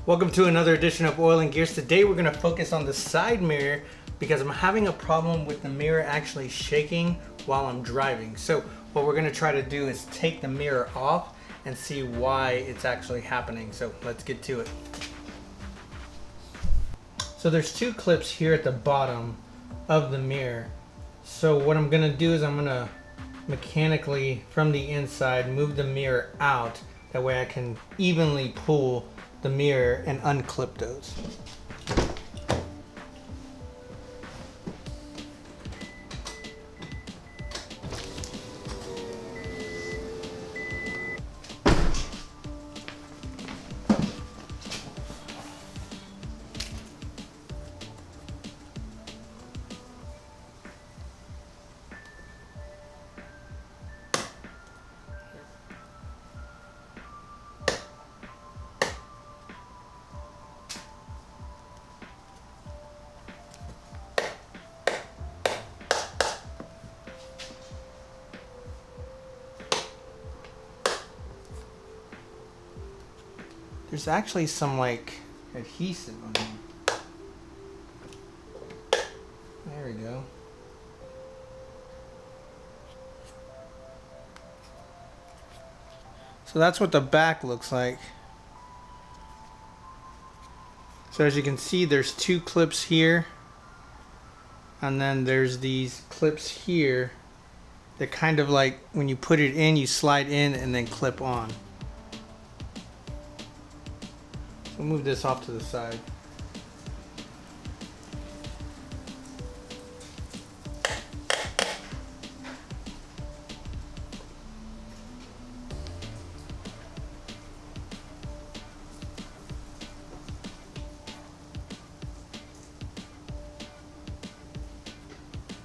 Welcome to another edition of Oil and Gears. Today we're going to focus on the side mirror because I'm having a problem with the mirror actually shaking while I'm driving. So what we're going to try to do is take the mirror off and see why it's actually happening. So let's get to it. So there's two clips here at the bottom of the mirror. So what I'm going to do is I'm going to mechanically from the inside move the mirror out. That way I can evenly pull the mirror and unclip those. There's actually some like adhesive on here. There we go. So that's what the back looks like. So as you can see, there's two clips here, and then there's these clips here that kind of like when you put it in, you slide in and then clip on. We'll move this off to the side.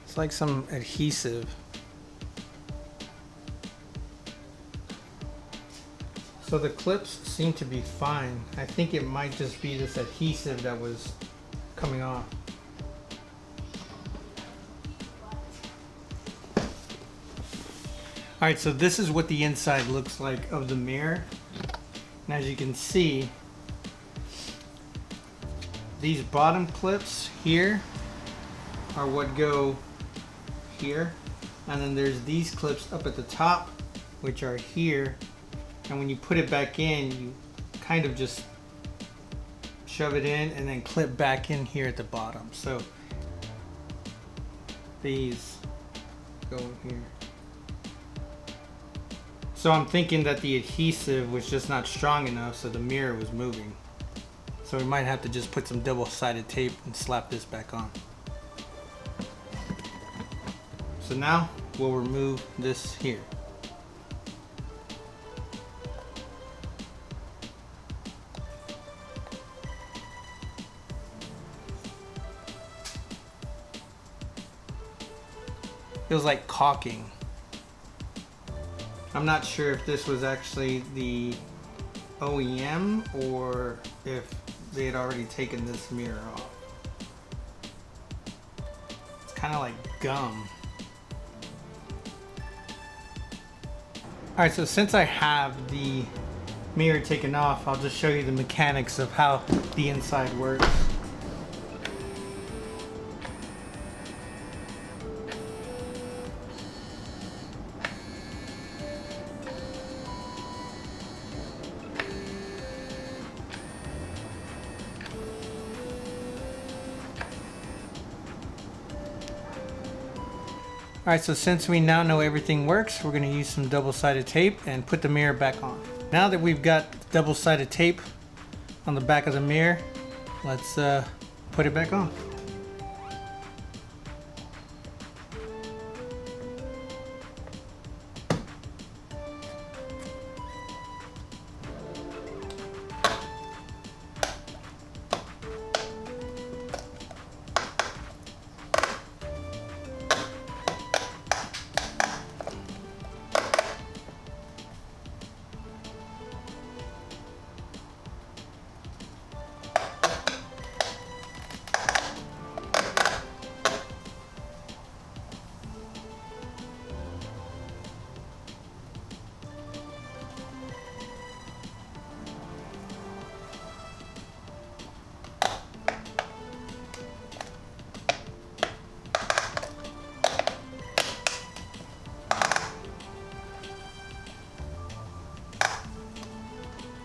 It's like some adhesive. So the clips seem to be fine. I think it might just be this adhesive that was coming off. Alright, so this is what the inside looks like of the mirror. And as you can see, these bottom clips here are what go here. And then there's these clips up at the top, which are here. And when you put it back in, you kind of just shove it in and then clip back in here at the bottom. So these go here. So I'm thinking that the adhesive was just not strong enough, so the mirror was moving. So we might have to just put some double-sided tape and slap this back on. So now we'll remove this here. Feels like caulking. I'm not sure if this was actually the OEM or if they had already taken this mirror off. It's kind of like gum. Alright, so since I have the mirror taken off, I'll just show you the mechanics of how the inside works. Alright, so since we now know everything works, we're going to use some double-sided tape and put the mirror back on. Now that we've got double-sided tape on the back of the mirror, let's put it back on.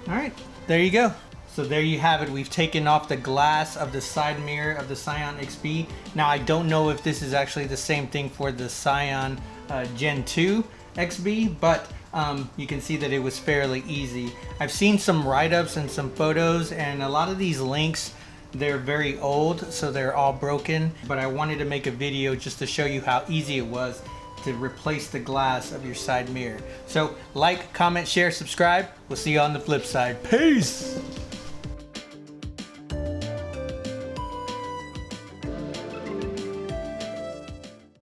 All right, there you go. So there you have it. We've taken off the glass of the side mirror of the scionxb. Now I don't know if this is actually the same thing for the Scion Gen 2 XB, but you can see that it was fairly easy. I've seen some write-ups and some photos, and a lot of these links, they're very old, so they're all broken. But I wanted to make a video just to show you how easy it was to replace the glass of your side mirror. So like, comment, share, subscribe. We'll see you on the flip side. Peace!